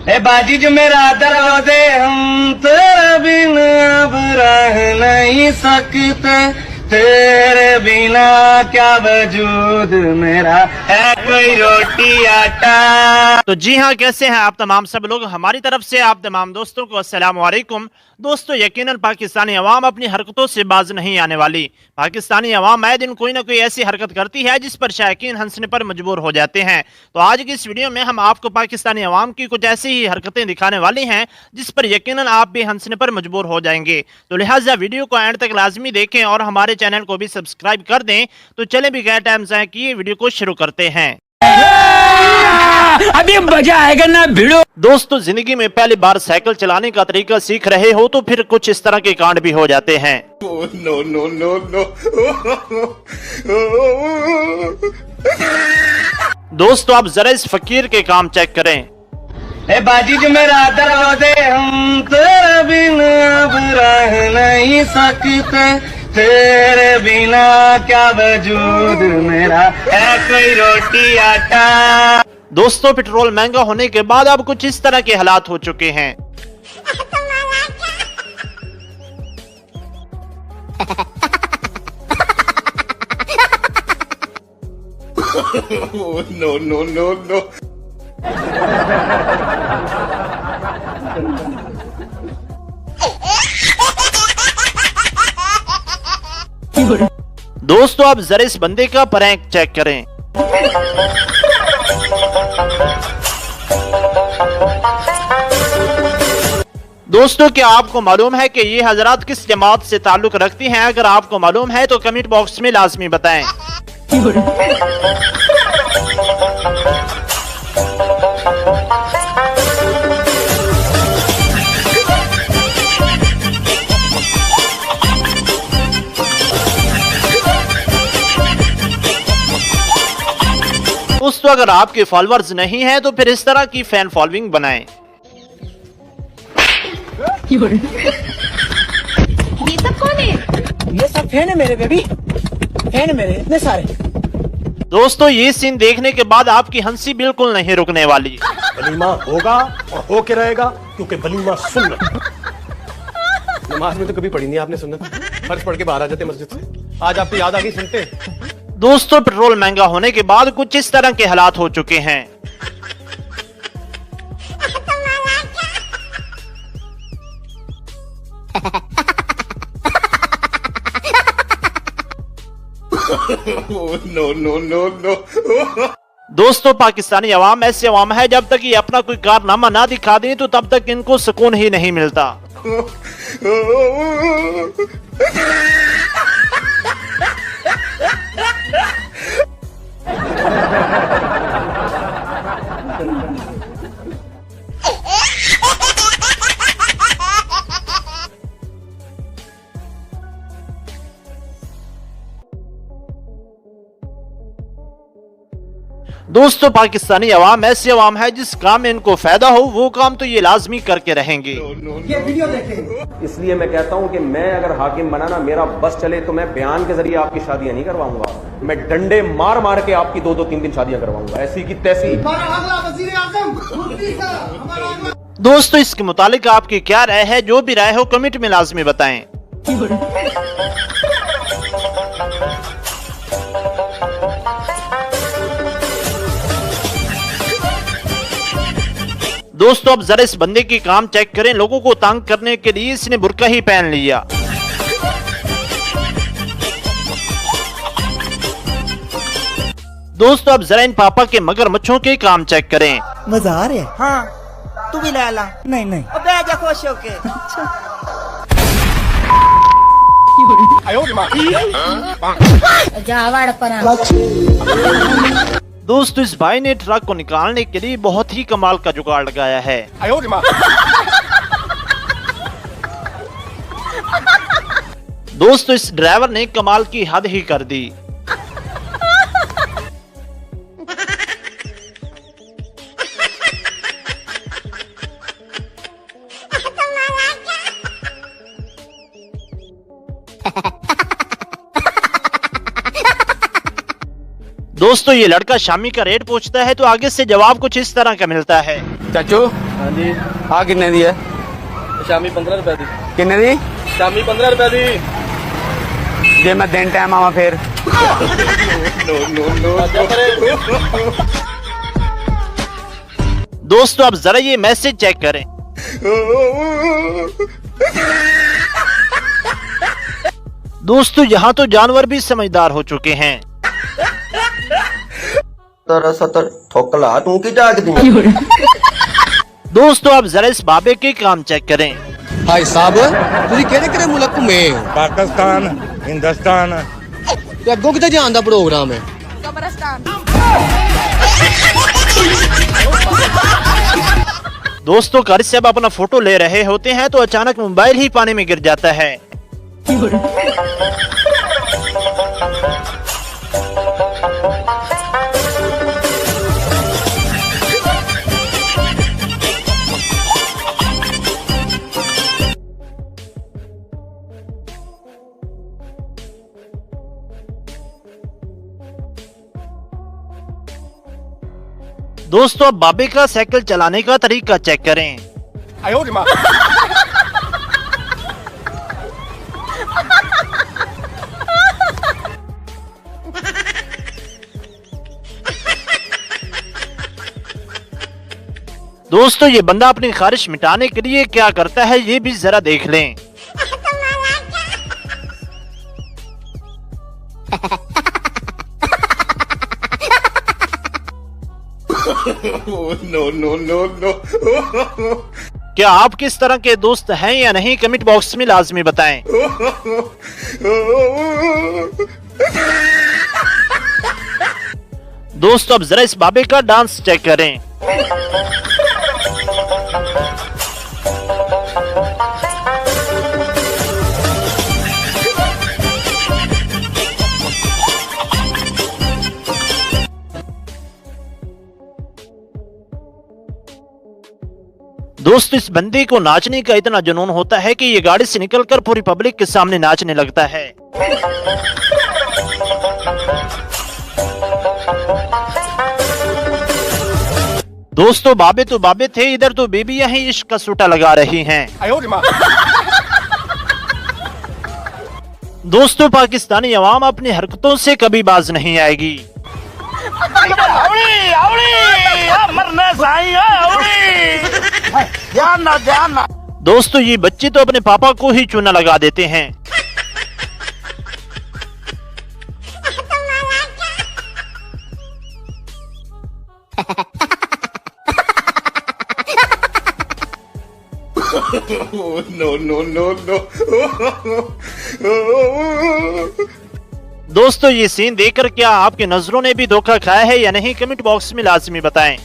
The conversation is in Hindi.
ए बाजी जो मेरा दरवाजे हम तेरे बिना अब रह नहीं सकते, तेरे बिना क्या वजूद मेरा है कोई रोटी आटा। तो जी हाँ, कैसे हैं आप तमाम सब लोग। हमारी तरफ से आप तमाम दोस्तों को अस्सलाम वालेकुम। दोस्तों, यकीनन पाकिस्तानी अवाम अपनी हरकतों से बाज नहीं आने वाली। पाकिस्तानी अवाम आए दिन कोई ना कोई ऐसी हरकत करती है जिस पर शायकीन हंसने पर मजबूर हो जाते हैं। तो आज की इस वीडियो में हम आपको पाकिस्तानी अवाम की कुछ ऐसी ही हरकतें दिखाने वाली हैं जिस पर यकीनन आप भी हंसने पर मजबूर हो जाएंगे। तो लिहाजा वीडियो को एंड तक लाजमी देखें और हमारे चैनल को भी सब्सक्राइब कर दें। तो चले भी गए टाइम जाए कि वीडियो को शुरू करते हैं। अभी मजा आएगा ना भिड़ो। दोस्तों, जिंदगी में पहली बार साइकिल चलाने का तरीका सीख रहे हो तो फिर कुछ इस तरह के कांड भी हो जाते हैं। No no no no. दोस्तों, आप जरा इस फकीर के काम चेक करें। ए बाजी जो मेरा दरवाजे हम तेरे बिना अब रह नहीं सकते, तेरे बिना क्या वजूद मेरा है कोई रोटी आटा। दोस्तों, पेट्रोल महंगा होने के बाद अब कुछ इस तरह के हालात हो चुके हैं। No no no no. दोस्तों, आप जरा इस बंदे का प्रैंक चेक करें। दोस्तों, क्या आपको मालूम है कि ये हजरात किस जमात से ताल्लुक रखती हैं? अगर आपको मालूम है तो कमेंट बॉक्स में लाजमी बताएं। दोस्तों, अगर आपके फॉलोअर्स नहीं हैं तो फिर इस तरह की फैन फॉलोइंग बनाएं। ये सब कौन है? ये सब फैन है मेरे बेबी, फैन मेरे इतने सारे। दोस्तों, ये सीन देखने के बाद आपकी हंसी बिल्कुल नहीं रुकने वाली। वलीमा होगा और होके रहेगा, क्योंकि वलीमा सुन्नत। नमाज में तो कभी पढ़ी नहीं आपने सुन्नत, फर्ज पढ़ के बाहर आ जाते मस्जिद से। आज आपको याद आ गई सुनते। दोस्तों, पेट्रोल महंगा होने के बाद कुछ इस तरह के हालात हो चुके हैं। No no no no. दोस्तों, पाकिस्तानी अवाम ऐसे अवाम है, जब तक ये अपना कोई कारनामा ना दिखा दें तो तब तक इनको सुकून ही नहीं मिलता। दोस्तों, पाकिस्तानी अवाम ऐसे अवाम है जिस काम में इनको फायदा हो वो काम तो ये लाजमी करके रहेंगे। ये वीडियो देखें। इसलिए मैं कहता हूं कि मैं अगर हाकिम बना ना, मेरा बस चले तो मैं बयान के जरिए आपकी शादियां नहीं करवाऊंगा, मैं डंडे मार मार के आपकी 2-2, 3-3 शादियां करवाऊंगा, ऐसी की तैसी। दोस्तों, इसके मुतालिक आपकी क्या राय है? जो भी राय हो कमेंट में लाजमी बताएं। दोस्तों, अब जरा इस बंदे की काम चेक करें। लोगों को तंग करने के लिए इसने बुर्का ही पहन लिया। दोस्तों, अब जरा इन पापा के मगरमच्छों के काम चेक करें। मजा आ रहा है? हाँ, तू भी ला ला। नहीं नहीं, अबे जा खुश होके। जावाड़ पर दोस्तों, इस भाई ने ट्रक को निकालने के लिए बहुत ही कमाल का जुगाड़ लगाया है। दोस्तों, इस ड्राइवर ने कमाल की हद ही कर दी। दोस्तों, ये लड़का शामी का रेट पूछता है तो आगे से जवाब कुछ इस तरह का मिलता है। चाचू हाँ जी आ किन्ने दी है शामी 15 रुपए दी किन्ने दी शामी 15 रुपए दी जे मैं दिन टाइम आवा फिर दोस्तों अब जरा ये मैसेज चेक करें। दोस्तों यहाँ तो जानवर भी समझदार हो चुके हैं। 70 ठोकला तू की जाग दी दोस्तों अब जरा इस बाबे के काम चेक करें। भाई साहब ਤੁਸੀਂ ਕਿਹੜੇ ਮੁਲਕ ਘੁੰਮੇ ਹੋ पाकिस्तान हिंदुस्तान ਤੇ ਅੱਗੋਂ ਕਿਤੇ ਜਾਣ ਦਾ ਪ੍ਰੋਗਰਾਮ ਹੈ दोस्तों घर से अब अपना फोटो ले रहे होते हैं तो अचानक मोबाइल ही पानी में गिर जाता है। दोस्तों अब बाबे का साइकिल चलाने का तरीका चेक करें। दोस्तों ये बंदा अपनी ख्वाहिश मिटाने के लिए क्या करता है ये भी जरा देख लें। क्या आप किस तरह के दोस्त हैं या नहीं कमेंट बॉक्स में लाजमी बताएं। दोस्तों अब जरा इस बाबे का डांस चेक करें। दोस्तों इस बंदे को नाचने का इतना जुनून होता है कि ये गाड़ी से निकलकर पूरी पब्लिक के सामने नाचने लगता है। दोस्तों बाबे तो बाबे थे, इधर तो बेबियां ही इश्क का सूटा लगा रही हैं। दोस्तों पाकिस्तानी अवाम अपनी हरकतों से कभी बाज नहीं आएगी। दोस्तों ये बच्चे तो अपने पापा को ही चूना लगा देते हैं। दोस्तों ये सीन देखकर क्या आपकी नजरों ने भी धोखा खाया है या नहीं कमेंट बॉक्स में लाजमी बताएं।